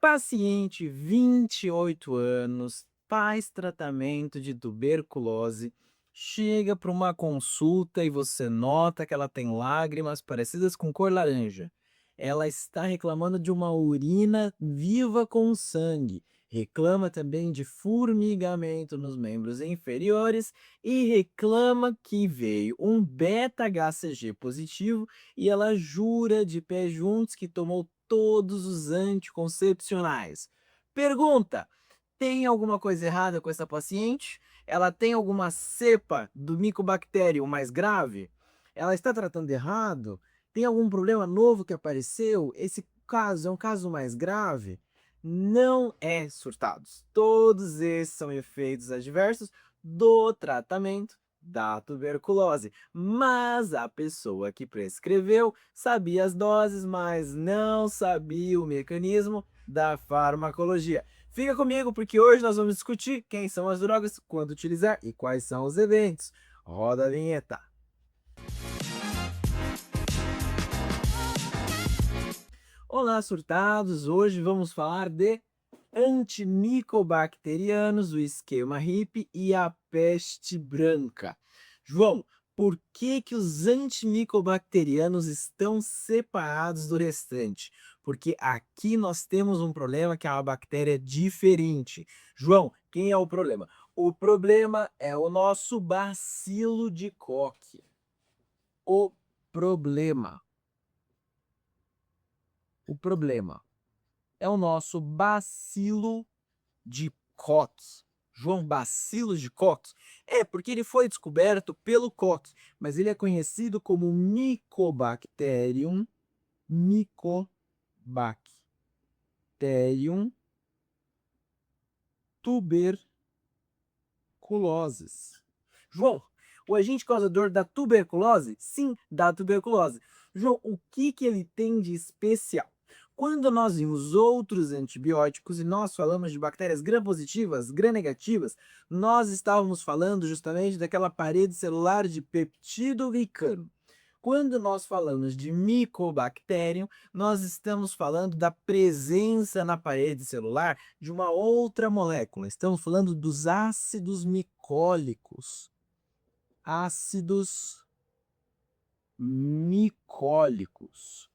Paciente, 28 anos, faz tratamento de tuberculose, chega para uma consulta e você nota que ela tem lágrimas parecidas com cor laranja. Ela está reclamando de uma urina viva com sangue, reclama também de formigamento nos membros inferiores e reclama que veio um beta-HCG positivo e ela jura de pé juntos que tomou todos os anticoncepcionais. Pergunta: tem alguma coisa errada com essa paciente? Ela tem alguma cepa do Mycobacterium mais grave? Ela está tratando errado? Tem algum problema novo que apareceu? Esse caso é um caso mais grave? Não é surtados. Todos esses são efeitos adversos do tratamento da tuberculose, mas a pessoa que prescreveu sabia as doses, mas não sabia o mecanismo da farmacologia. Fica comigo porque hoje nós vamos discutir quem são as drogas, quando utilizar e quais são os eventos. Roda a vinheta. Olá, surtados! Hoje vamos falar de antimicobacterianos, o esquema HIP e a peste branca. João, por que que os antimicobacterianos estão separados do restante? Porque aqui nós temos um problema que é uma bactéria diferente. João, quem é o problema? O problema é o nosso bacilo de Koch. O problema. O problema é o nosso bacilo de Koch. João, bacilo de Koch? É, porque ele foi descoberto pelo Koch, mas ele é conhecido como Mycobacterium tuberculosis. João, o agente causador da tuberculose? Sim, da tuberculose. João, o que que ele tem de especial? Quando nós vimos outros antibióticos e nós falamos de bactérias gram-positivas, gram-negativas, nós estávamos falando justamente daquela parede celular de peptido glicano. Quando nós falamos de Mycobacterium, nós estamos falando da presença na parede celular de uma outra molécula. Estamos falando dos ácidos micólicos. Ácidos micólicos.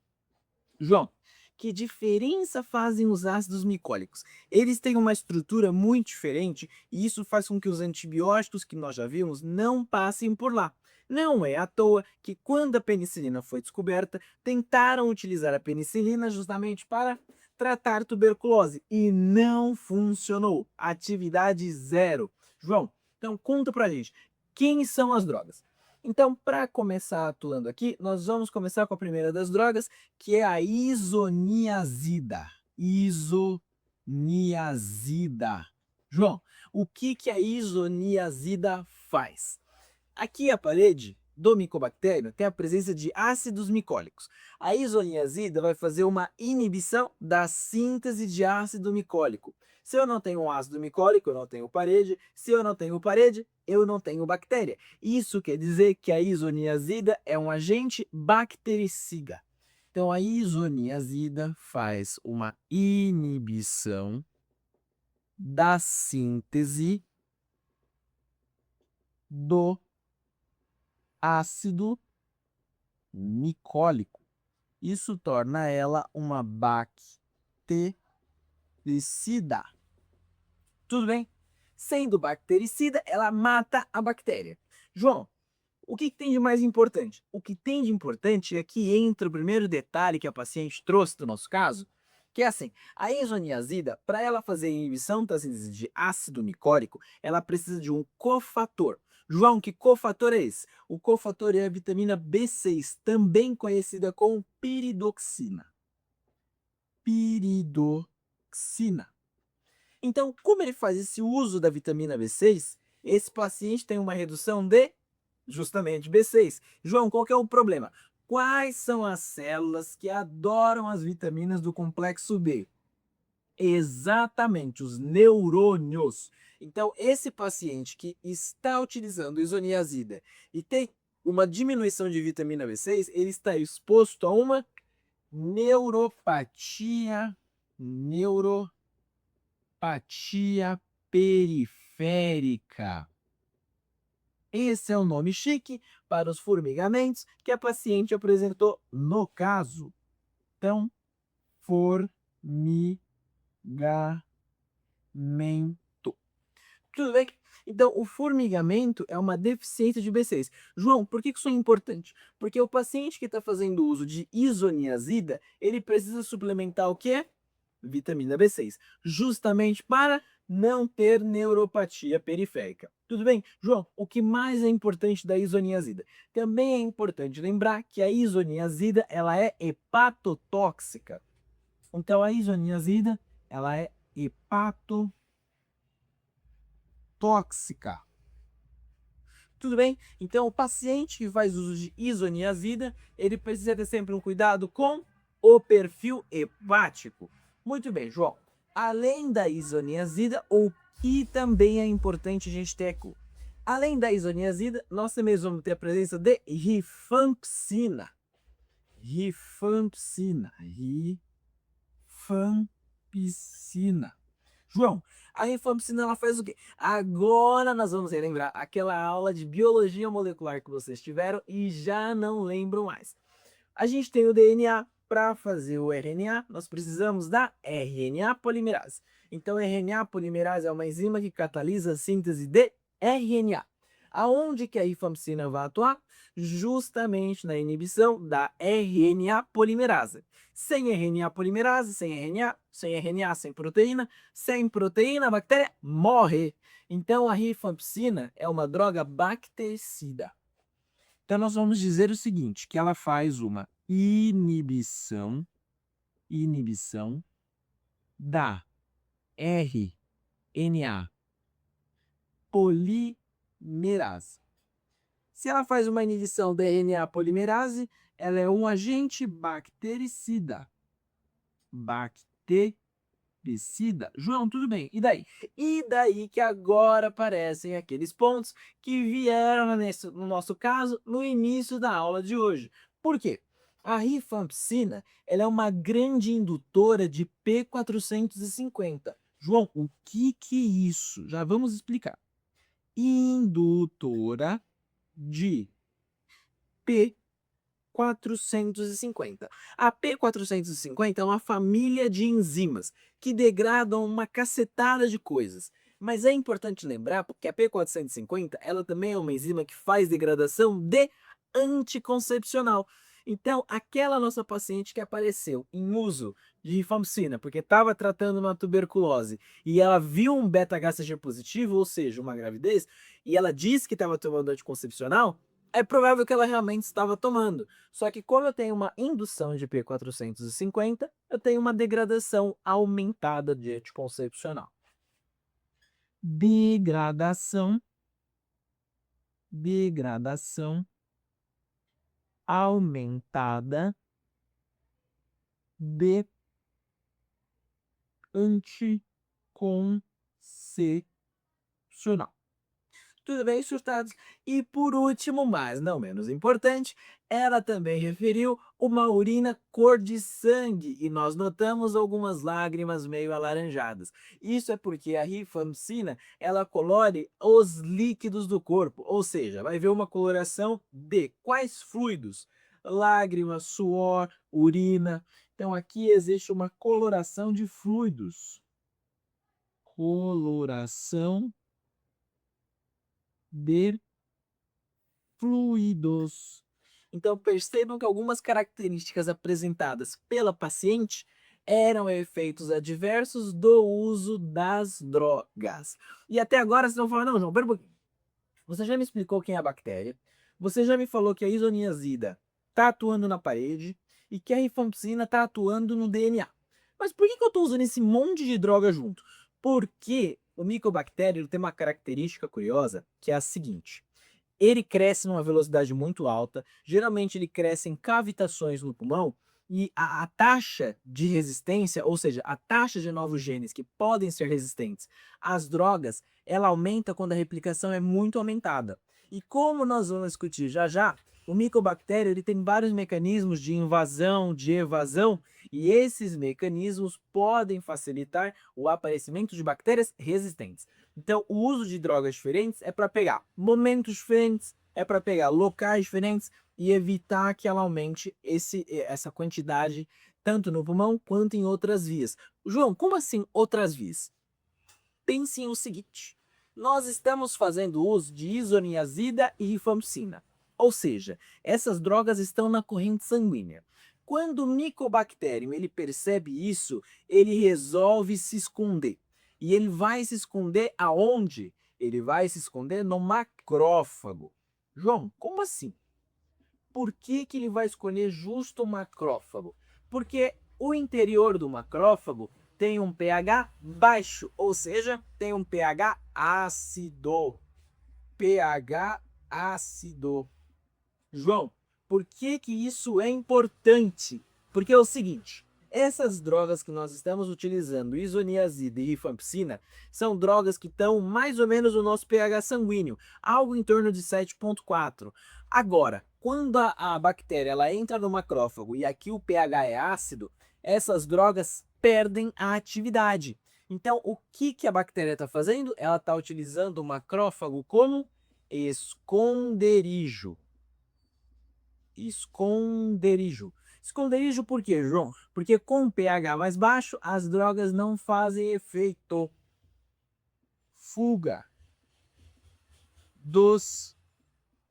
João, que diferença fazem os ácidos micólicos? Eles têm uma estrutura muito diferente e isso faz com que os antibióticos que nós já vimos não passem por lá. Não é à toa que quando a penicilina foi descoberta, tentaram utilizar a penicilina justamente para tratar tuberculose e não funcionou. Atividade zero. João, então conta pra gente, quem são as drogas? Então, para começar atuando aqui, nós vamos começar com a primeira das drogas, que é a isoniazida. Isoniazida. João, o que que a isoniazida faz? Aqui a parede do micobactério tem a presença de ácidos micólicos. A isoniazida vai fazer uma inibição da síntese de ácido micólico. Se eu não tenho um ácido micólico, eu não tenho parede. Se eu não tenho parede, eu não tenho bactéria. Isso quer dizer que a isoniazida é um agente bactericida. Então a isoniazida faz uma inibição da síntese do ácido micólico. Isso torna ela uma bactericida. Tudo bem? Sendo bactericida, ela mata a bactéria. João, o que tem de mais importante? O que tem de importante é que entra o primeiro detalhe que a paciente trouxe do nosso caso, que é assim, a isoniazida, para ela fazer a inibição da síntese de ácido micólico, ela precisa de um cofator. João, que cofator é esse? O cofator é a vitamina B6, também conhecida como piridoxina. Piridoxina. Então, como ele faz esse uso da vitamina B6, esse paciente tem uma redução de justamente B6. João, qual que é o problema? Quais são as células que adoram as vitaminas do complexo B? Exatamente, os neurônios. Então, esse paciente que está utilizando isoniazida e tem uma diminuição de vitamina B6, ele está exposto a uma neuropatia neuropatia periférica. Esse é o nome chique para os formigamentos que a paciente apresentou no caso. Então, formigamento. Tudo bem? Então, o formigamento é uma deficiência de B6. João, por que isso é importante? Porque o paciente que está fazendo uso de isoniazida, ele precisa suplementar o quê? Vitamina B6, justamente para não ter neuropatia periférica. Tudo bem? João, o que mais é importante da isoniazida? Também é importante lembrar que a isoniazida, ela é hepatotóxica. Então, a isoniazida, ela é hepatotóxica. Tudo bem? Então, o paciente que faz uso de isoniazida, ele precisa ter sempre um cuidado com o perfil hepático. Muito bem, João. Além da isoniazida, o que também é importante a gente ter aqui? Além da isoniazida, nós também vamos ter a presença de rifampicina. Rifampicina. João, a rifampicina ela faz o quê? Agora nós vamos relembrar aquela aula de biologia molecular que vocês tiveram e já não lembram mais. A gente tem o DNA. Para fazer o RNA, nós precisamos da RNA polimerase. Então, RNA polimerase é uma enzima que catalisa a síntese de RNA. Aonde que a rifampicina vai atuar? Justamente na inibição da RNA polimerase. Sem RNA polimerase, sem RNA, sem proteína, a bactéria morre. Então, a rifampicina é uma droga bactericida. Então, nós vamos dizer o seguinte, que ela faz uma inibição da RNA polimerase. Se ela faz uma inibição da RNA polimerase, ela é um agente bactericida. João, tudo bem. E daí? E daí que agora aparecem aqueles pontos que vieram no nosso caso no início da aula de hoje. Por quê? A rifampicina ela é uma grande indutora de P450. João, o que é isso? Já vamos explicar. Indutora de P450. A P450 é uma família de enzimas que degradam uma cacetada de coisas. Mas é importante lembrar porque a P450 ela também é uma enzima que faz degradação de anticoncepcional. Então, aquela nossa paciente que apareceu em uso de rifampicina porque estava tratando uma tuberculose e ela viu um beta-HCG positivo, ou seja, uma gravidez, e ela disse que estava tomando anticoncepcional, é provável que ela realmente estava tomando. Só que como eu tenho uma indução de P450, eu tenho uma degradação aumentada de anticoncepcional. Degradação aumentada de anticoncepcional. Tudo bem, surtados? E por último, mas não menos importante, ela também referiu uma urina cor de sangue e nós notamos algumas lágrimas meio alaranjadas. Isso é porque a rifampicina, ela colore os líquidos do corpo, ou seja, vai ver uma coloração de quais fluidos? Lágrimas, suor, urina. Então aqui existe uma coloração de fluidos. Coloração de fluidos. Então percebam que algumas características apresentadas pela paciente eram efeitos adversos do uso das drogas. E até agora vocês vão falar, não, João, pera um pouquinho. Você já me explicou quem é a bactéria, você já me falou que a isoniazida está atuando na parede e que a rifampicina está atuando no DNA. Mas por que eu estou usando esse monte de droga junto? Porque o micobactério tem uma característica curiosa que é a seguinte. Ele cresce numa velocidade muito alta, geralmente ele cresce em cavitações no pulmão e a taxa de resistência, ou seja, a taxa de novos genes que podem ser resistentes às drogas, ela aumenta quando a replicação é muito aumentada. E como nós vamos discutir já já, O micobactério ele tem vários mecanismos de invasão, de evasão, e esses mecanismos podem facilitar o aparecimento de bactérias resistentes. Então, o uso de drogas diferentes é para pegar momentos diferentes, é para pegar locais diferentes e evitar que ela aumente essa quantidade tanto no pulmão quanto em outras vias. João, como assim outras vias? Pensem o seguinte: nós estamos fazendo uso de isoniazida e rifampicina, ou seja, essas drogas estão na corrente sanguínea. Quando o micobacterium ele percebe isso, ele resolve se esconder. E ele vai se esconder aonde? Ele vai se esconder no macrófago. João, como assim? Por que que ele vai escolher justo o macrófago? Porque o interior do macrófago tem um pH baixo, ou seja, tem um pH ácido. pH ácido. João, por que que isso é importante? Porque é o seguinte, essas drogas que nós estamos utilizando, isoniazida e rifampicina, são drogas que estão mais ou menos no nosso pH sanguíneo, algo em torno de 7,4. Agora, quando a bactéria ela entra no macrófago e aqui o pH é ácido, essas drogas perdem a atividade. Então, o que que a bactéria está fazendo? Ela está utilizando o macrófago como esconderijo. Esconderijo. Esconderijo por quê, João? Porque com pH mais baixo, as drogas não fazem efeito. Fuga dos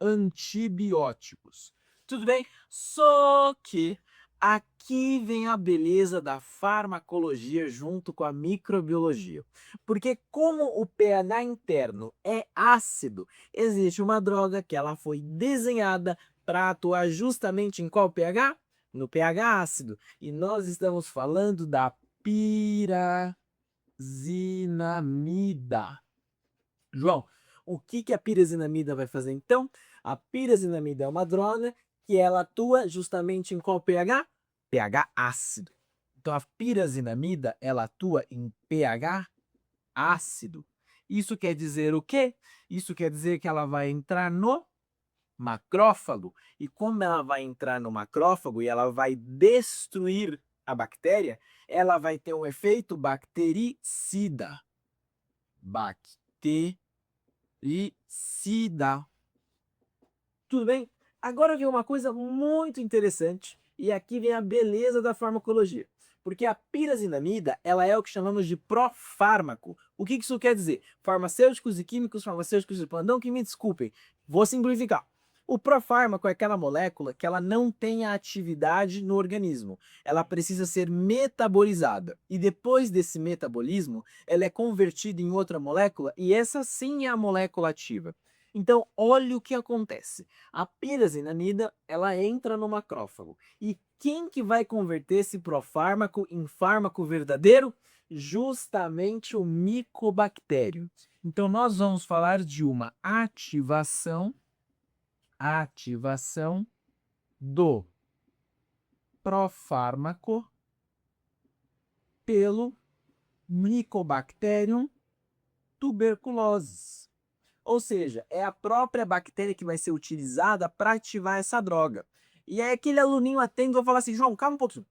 antibióticos. Tudo bem? Só que aqui vem a beleza da farmacologia junto com a microbiologia. Porque como o pH interno é ácido, existe uma droga que ela foi desenhada para atuar justamente em qual pH? No pH ácido. E nós estamos falando da pirazinamida. João, o que que a pirazinamida vai fazer então? A pirazinamida é uma droga que ela atua justamente em qual pH? pH ácido. Então a pirazinamida ela atua em pH ácido. Isso quer dizer o quê? Isso quer dizer que ela vai entrar no macrófago. E como ela vai entrar no macrófago e ela vai destruir a bactéria, ela vai ter um efeito bactericida. Bactericida. Tudo bem? Agora vem uma coisa muito interessante e aqui vem a beleza da farmacologia. Porque a pirazinamida, ela é o que chamamos de profármaco. O que isso quer dizer? Farmacêuticos e químicos, farmacêuticos de plantão, que me desculpem, vou simplificar. O profármaco é aquela molécula que ela não tem a atividade no organismo. Ela precisa ser metabolizada. E depois desse metabolismo, ela é convertida em outra molécula e essa sim é a molécula ativa. Então, olha o que acontece. A pirazinamida, ela entra no macrófago. E quem que vai converter esse profármaco em fármaco verdadeiro? Justamente o micobactério. Então, nós vamos falar de uma ativação do profármaco pelo Mycobacterium tuberculosis. Ou seja, é a própria bactéria que vai ser utilizada para ativar essa droga. E aí aquele aluninho atento vai falar assim, João, calma um pouquinho.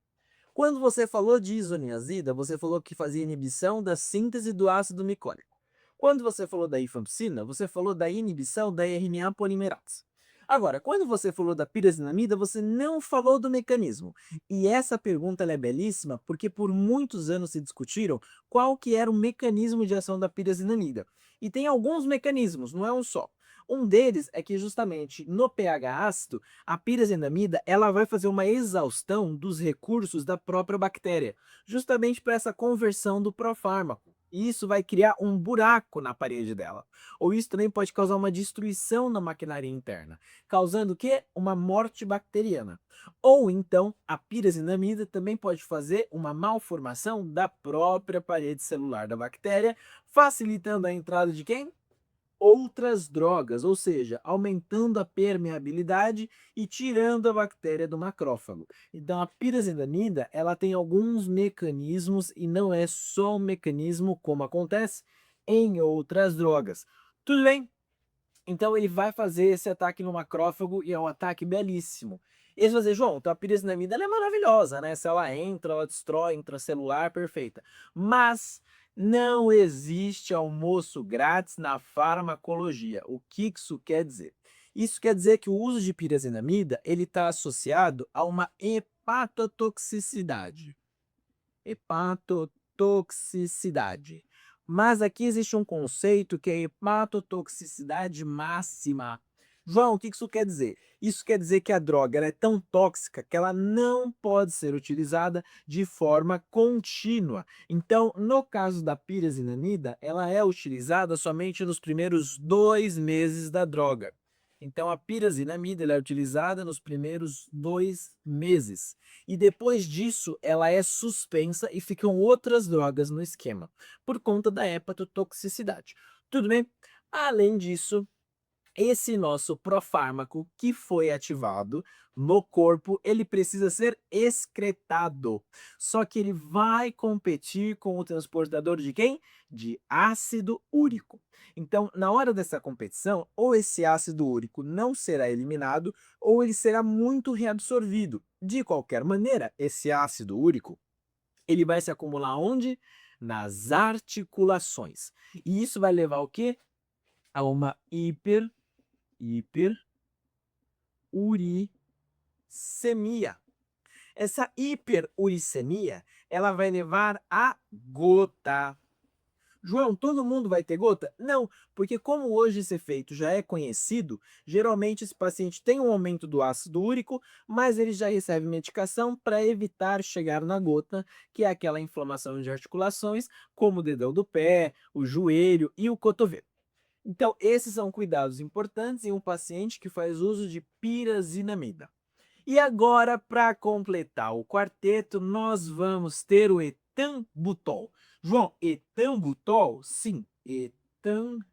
Quando você falou de isoniazida, você falou que fazia inibição da síntese do ácido micónico. Quando você falou da rifampicina, você falou da inibição da RNA polimerase. Agora, quando você falou da pirazinamida, você não falou do mecanismo. E essa pergunta ela é belíssima porque por muitos anos se discutiram qual que era o mecanismo de ação da pirazinamida. E tem alguns mecanismos, não é um só. Um deles é que justamente no pH ácido, a pirazinamida ela vai fazer uma exaustão dos recursos da própria bactéria, justamente para essa conversão do profármaco. E isso vai criar um buraco na parede dela. Ou isso também pode causar uma destruição na maquinária interna, causando o quê? Uma morte bacteriana. Ou então, a pirazinamida também pode fazer uma malformação da própria parede celular da bactéria, facilitando a entrada de quem? Outras drogas, ou seja, aumentando a permeabilidade e tirando a bactéria do macrófago. Então a pirazinamida, ela tem alguns mecanismos e não é só um mecanismo como acontece em outras drogas. Tudo bem? Então ele vai fazer esse ataque no macrófago e é um ataque belíssimo. E aí você vai dizer: "João, então a pirisinamida ela é maravilhosa, né, se ela entra, ela destrói intracelular, perfeita". Mas não existe almoço grátis na farmacologia. O que isso quer dizer? Isso quer dizer que o uso de pirazinamida, ele está associado a uma hepatotoxicidade. Hepatotoxicidade. Mas aqui existe um conceito que é hepatotoxicidade máxima. João, o que isso quer dizer? Isso quer dizer que a droga ela é tão tóxica que ela não pode ser utilizada de forma contínua. Então, no caso da pirazinamida, ela é utilizada somente nos primeiros 2 meses da droga. Então, a pirazinamida ela é utilizada nos primeiros 2 meses. E depois disso, ela é suspensa e ficam outras drogas no esquema, por conta da hepatotoxicidade. Tudo bem? Além disso, esse nosso profármaco que foi ativado no corpo, ele precisa ser excretado. Só que ele vai competir com o transportador de quem? De ácido úrico. Então, na hora dessa competição, ou esse ácido úrico não será eliminado, ou ele será muito reabsorvido. De qualquer maneira, esse ácido úrico, ele vai se acumular onde? Nas articulações. E isso vai levar ao quê? A uma hiperuricemia. Essa hiperuricemia, ela vai levar a gota. João, todo mundo vai ter gota? Não, porque como hoje esse efeito já é conhecido, geralmente esse paciente tem um aumento do ácido úrico, mas ele já recebe medicação para evitar chegar na gota, que é aquela inflamação de articulações, como o dedão do pé, o joelho e o cotovelo. Então, esses são cuidados importantes em um paciente que faz uso de pirazinamida. E agora, para completar o quarteto, nós vamos ter o etambutol. João, etambutol? Sim, etambutol.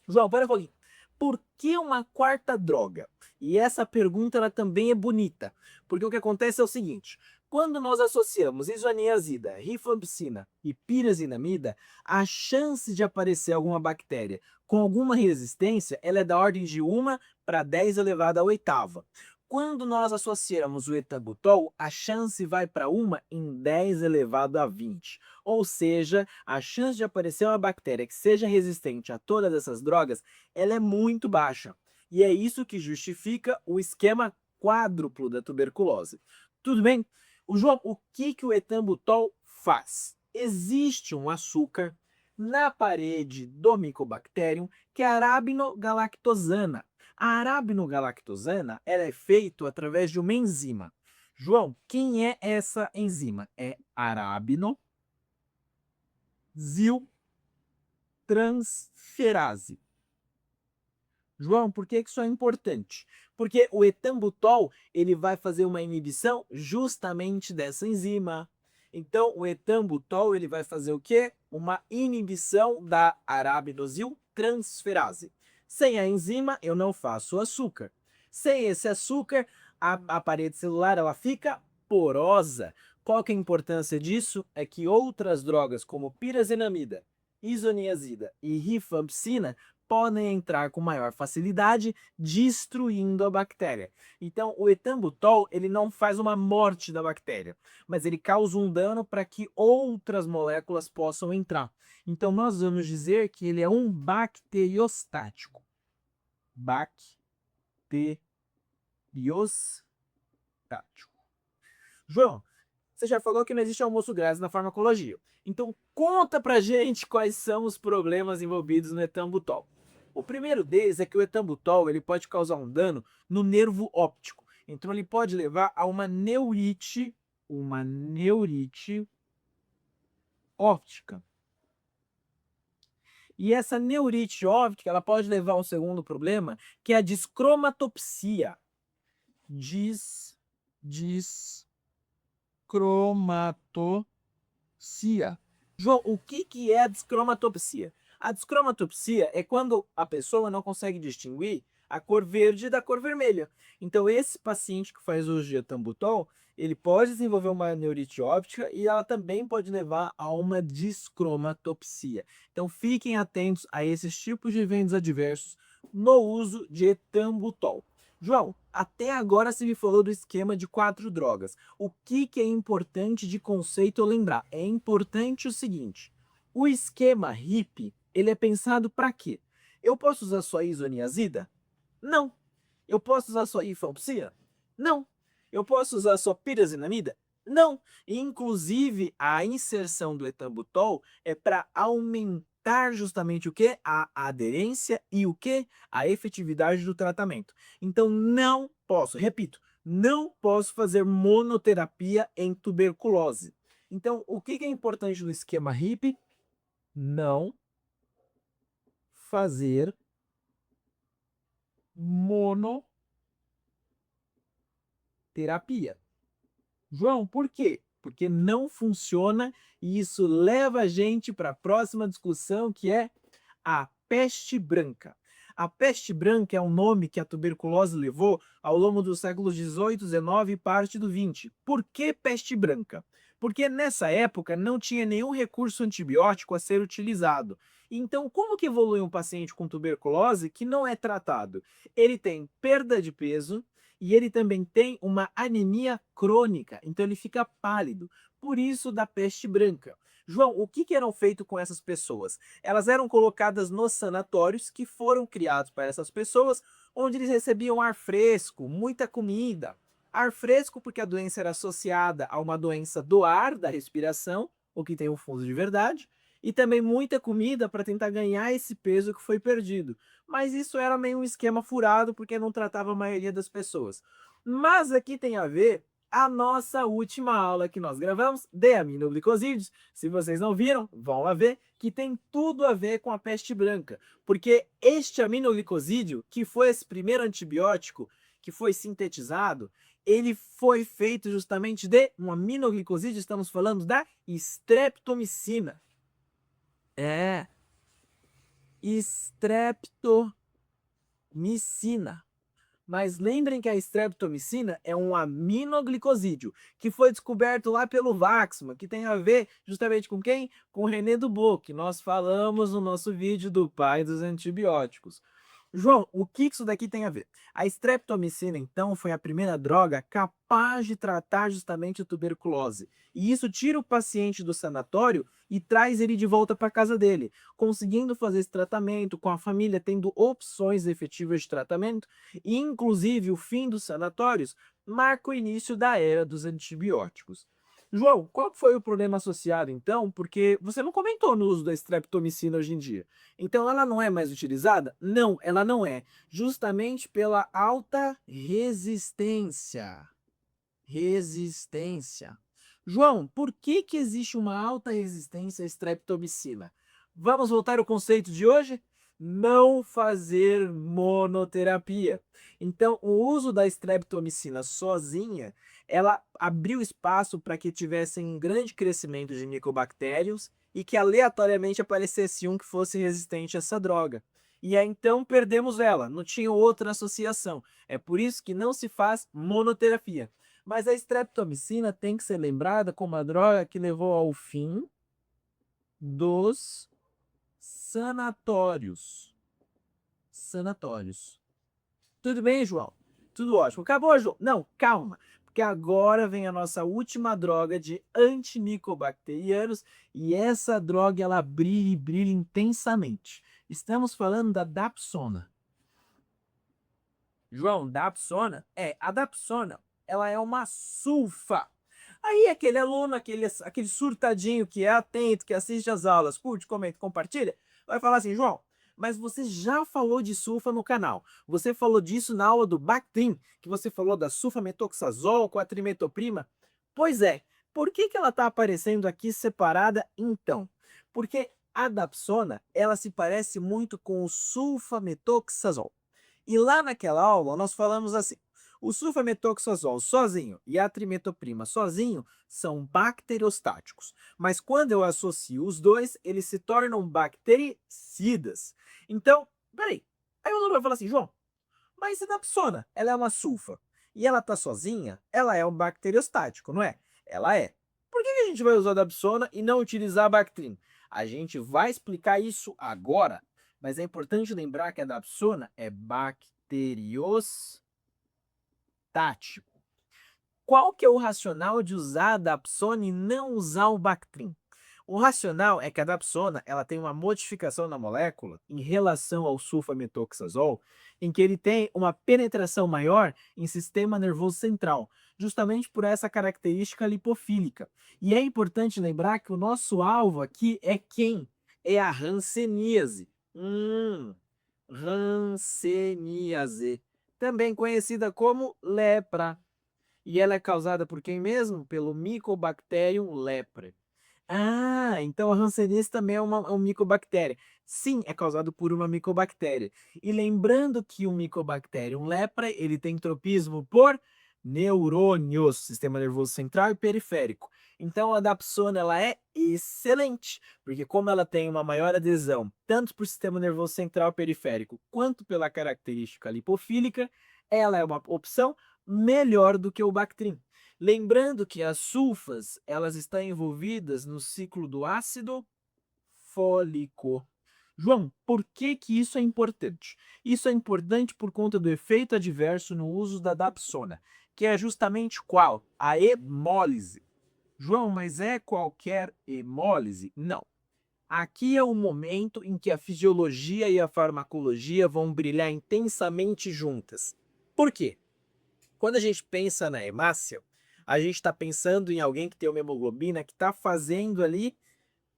João, pera um pouquinho. Por que uma quarta droga? E essa pergunta ela também é bonita, porque o que acontece é o seguinte: quando nós associamos isoniazida, rifampicina e pirazinamida, a chance de aparecer alguma bactéria com alguma resistência ela é da ordem de 1 para 10 elevado à oitava. Quando nós associamos o etambutol, a chance vai para 1 em 10 elevado a 20. Ou seja, a chance de aparecer uma bactéria que seja resistente a todas essas drogas, ela é muito baixa. E é isso que justifica o esquema quádruplo da tuberculose. Tudo bem? O João, o que o etambutol faz? Existe um açúcar na parede do Mycobacterium que é a arabinogalactosana. A arabinogalactosana ela é feita através de uma enzima. João, quem é essa enzima? É arabinoziltransferase. João, por que isso é importante? Porque o etambutol ele vai fazer uma inibição justamente dessa enzima. Então, o etambutol ele vai fazer o quê? Uma inibição da arabinosiltransferase. Sem a enzima, eu não faço açúcar. Sem esse açúcar, a parede celular ela fica porosa. Qual que é a importância disso? É que outras drogas como pirazinamida, isoniazida e rifampicina podem entrar com maior facilidade, destruindo a bactéria. Então, o etambutol ele não faz uma morte da bactéria, mas ele causa um dano para que outras moléculas possam entrar. Então, nós vamos dizer que ele é um bacteriostático. Bacteriostático. João, você já falou que não existe almoço grátis na farmacologia. Então, conta pra gente quais são os problemas envolvidos no etambutol. O primeiro deles é que o etambutol ele pode causar um dano no nervo óptico. Então ele pode levar a uma neurite óptica. E essa neurite óptica, ela pode levar a um segundo problema, que é a descromatopsia. Descromatopsia. João, o que é a descromatopsia? A descromatopsia é quando a pessoa não consegue distinguir a cor verde da cor vermelha. Então, esse paciente que faz uso de etambutol, ele pode desenvolver uma neurite óptica e ela também pode levar a uma descromatopsia. Então fiquem atentos a esses tipos de eventos adversos no uso de etambutol. João, até agora você me falou do esquema de 4 drogas. O que é importante de conceito eu lembrar? É importante o seguinte: o esquema HIP, ele é pensado para quê? Eu posso usar só isoniazida? Não. Eu posso usar só rifampicina? Não. Eu posso usar só pirazinamida? Não. Inclusive, a inserção do etambutol é para aumentar justamente o que? A aderência e o que? A efetividade do tratamento. Então, não posso, repito, não posso fazer monoterapia em tuberculose. Então, o que é importante no esquema HIP? Não fazer monoterapia. João, por quê? Porque não funciona e isso leva a gente para a próxima discussão, que é a peste branca. A peste branca é um nome que a tuberculose levou ao longo dos séculos 18, 19 e parte do 20. Por que peste branca? Porque nessa época não tinha nenhum recurso antibiótico a ser utilizado. Então, como que evolui um paciente com tuberculose que não é tratado? Ele tem perda de peso e ele também tem uma anemia crônica, então ele fica pálido. Por isso da peste branca. João, o que eram feito com essas pessoas? Elas eram colocadas nos sanatórios que foram criados para essas pessoas, onde eles recebiam ar fresco, muita comida. Ar fresco porque a doença era associada a uma doença do ar, da respiração, o que tem um fundo de verdade, e também muita comida para tentar ganhar esse peso que foi perdido. Mas isso era meio um esquema furado porque não tratava a maioria das pessoas. Mas aqui tem a ver a nossa última aula que nós gravamos de aminoglicosídeos. Se vocês não viram, vão lá ver, que tem tudo a ver com a peste branca. Porque este aminoglicosídeo, que foi esse primeiro antibiótico que foi sintetizado, ele foi feito justamente de um aminoglicosídeo, estamos falando da streptomicina. É, streptomicina. Mas lembrem que a streptomicina é um aminoglicosídeo que foi descoberto lá pelo Waxman, que tem a ver justamente com quem? Com René Dubos, que nós falamos no nosso vídeo do pai dos antibióticos. João, o que isso daqui tem a ver? A streptomicina, então, foi a primeira droga capaz de tratar justamente a tuberculose. E isso tira o paciente do sanatório e traz ele de volta para casa dele, conseguindo fazer esse tratamento com a família, tendo opções efetivas de tratamento, e inclusive o fim dos sanatórios marca o início da era dos antibióticos. João, qual foi o problema associado então? Porque você não comentou no uso da streptomicina hoje em dia. Então ela não é mais utilizada? Não, ela não é. Justamente pela alta resistência. Resistência. João, por que existe uma alta resistência à streptomicina? Vamos voltar ao conceito de hoje? Não fazer monoterapia. Então, o uso da streptomicina sozinha, ela abriu espaço para que tivessem um grande crescimento de micobactérios e que aleatoriamente aparecesse um que fosse resistente a essa droga. E aí então perdemos ela, não tinha outra associação. É por isso que não se faz monoterapia. Mas a streptomicina tem que ser lembrada como a droga que levou ao fim dos sanatórios. Sanatórios. Tudo bem, João? Tudo ótimo. Acabou, João? Não, calma. Porque agora vem a nossa última droga de antimicobacterianos e essa droga ela brilha e brilha intensamente. Estamos falando da Dapsona. João, Dapsona? A Dapsona, ela é uma sulfa. Aí aquele aluno, aquele surtadinho que é atento, que assiste às aulas, curte, comenta, compartilha, vai falar assim, João, mas você já falou de sulfa no canal. Você falou disso na aula do Bactrim, que você falou da sulfametoxazol com a trimetoprima. Pois é, por que ela está aparecendo aqui separada então? Porque a Dapsona, ela se parece muito com o sulfametoxazol. E lá naquela aula nós falamos assim, o sulfametoxazol sozinho e a trimetoprima sozinho são bacteriostáticos, mas quando eu associo os dois, eles se tornam bactericidas. Então, peraí, aí o aluno vai falar assim, João, mas a Dapsona, ela é uma sulfa. e ela está sozinha, ela é um bacteriostático, não é? Ela é. Por que a gente vai usar a Dapsona e não utilizar a Bactrim? A gente vai explicar isso agora, mas é importante lembrar que a Dapsona é bacteriostático. Qual que é o racional de usar a Dapsona e não usar o Bactrim? O racional é que a Dapsona ela tem uma modificação na molécula em relação ao sulfametoxazol, em que ele tem uma penetração maior em sistema nervoso central, justamente por essa característica lipofílica. E é importante lembrar que o nosso alvo aqui é quem? É a hanseníase. Hanseníase, também conhecida como lepra. E ela é causada por quem mesmo? Pelo Mycobacterium leprae. Ah, então a hanseníase também é uma micobactéria. Sim, é causado por uma micobactéria. E lembrando que o Mycobacterium leprae, ele tem tropismo por neurônios, sistema nervoso central e periférico. Então a dapsona ela é excelente, porque como ela tem uma maior adesão, tanto para o sistema nervoso central e periférico, quanto pela característica lipofílica, ela é uma opção melhor do que o Bactrim. Lembrando que as sulfas, elas estão envolvidas no ciclo do ácido fólico. João, por que que isso é importante? Isso é importante por conta do efeito adverso no uso da dapsona, que é justamente qual? A hemólise. João, mas é qualquer hemólise? Não. Aqui é o momento em que a fisiologia e a farmacologia vão brilhar intensamente juntas. Por quê? Quando a gente pensa na hemácia, a gente está pensando em alguém que tem uma hemoglobina que está fazendo ali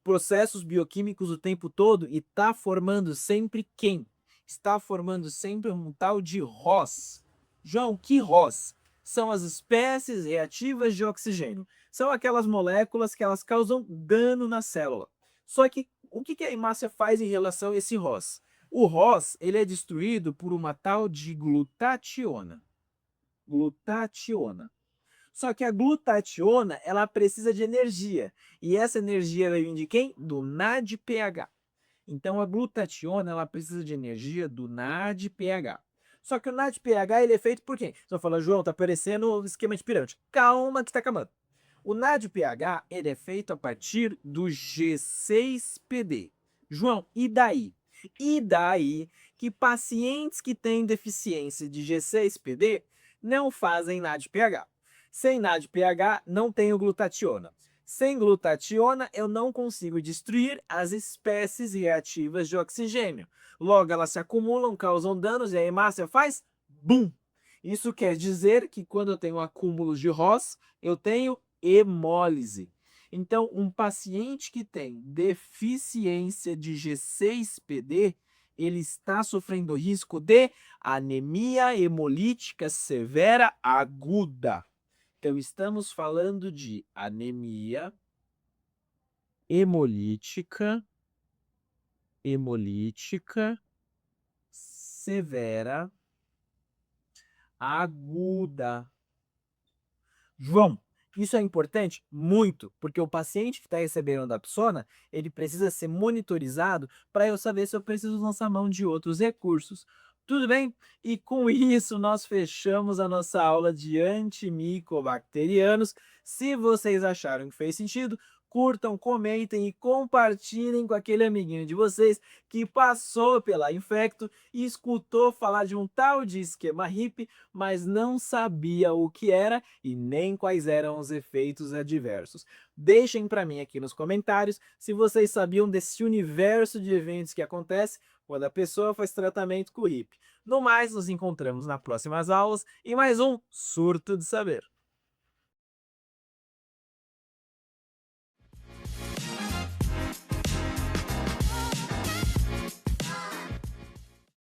processos bioquímicos o tempo todo e está formando sempre quem? Está formando sempre um tal de ROS. João, que ROS? São as espécies reativas de oxigênio. São aquelas moléculas que elas causam dano na célula. Só que o que a hemácia faz em relação a esse ROS? O ROS ele é destruído por uma tal de glutationa. Glutationa. Só que a glutationa, ela precisa de energia. E essa energia vem de quem? Do NADPH. Então a glutationa, ela precisa de energia do NADPH. Só que o NADPH, ele é feito por quem? Você fala, João, tá parecendo um esquema de pirâmide. Calma que tá acabando. O NADPH, ele é feito a partir do G6PD. João, e daí? E daí que pacientes que têm deficiência de G6PD não fazem NADPH. Sem NADPH, não tenho glutationa. Sem glutationa, eu não consigo destruir as espécies reativas de oxigênio. Logo, elas se acumulam, causam danos e a hemácia faz BUM! Isso quer dizer que quando eu tenho acúmulos de ROS, eu tenho hemólise. Então, um paciente que tem deficiência de G6PD, ele está sofrendo risco de anemia hemolítica severa aguda. Então, estamos falando de anemia hemolítica severa aguda. João, isso é importante? Muito, porque o paciente que está recebendo a Dapsona, ele precisa ser monitorizado para eu saber se eu preciso lançar mão de outros recursos. Tudo bem? E com isso nós fechamos a nossa aula de antimicobacterianos. Se vocês acharam que fez sentido, curtam, comentem e compartilhem com aquele amiguinho de vocês que passou pela Infecto e escutou falar de um tal de esquema HIP, mas não sabia o que era e nem quais eram os efeitos adversos. Deixem para mim aqui nos comentários se vocês sabiam desse universo de eventos que acontece quando a pessoa faz tratamento com HIP. No mais, nos encontramos nas próximas aulas e mais um Surto de Saber.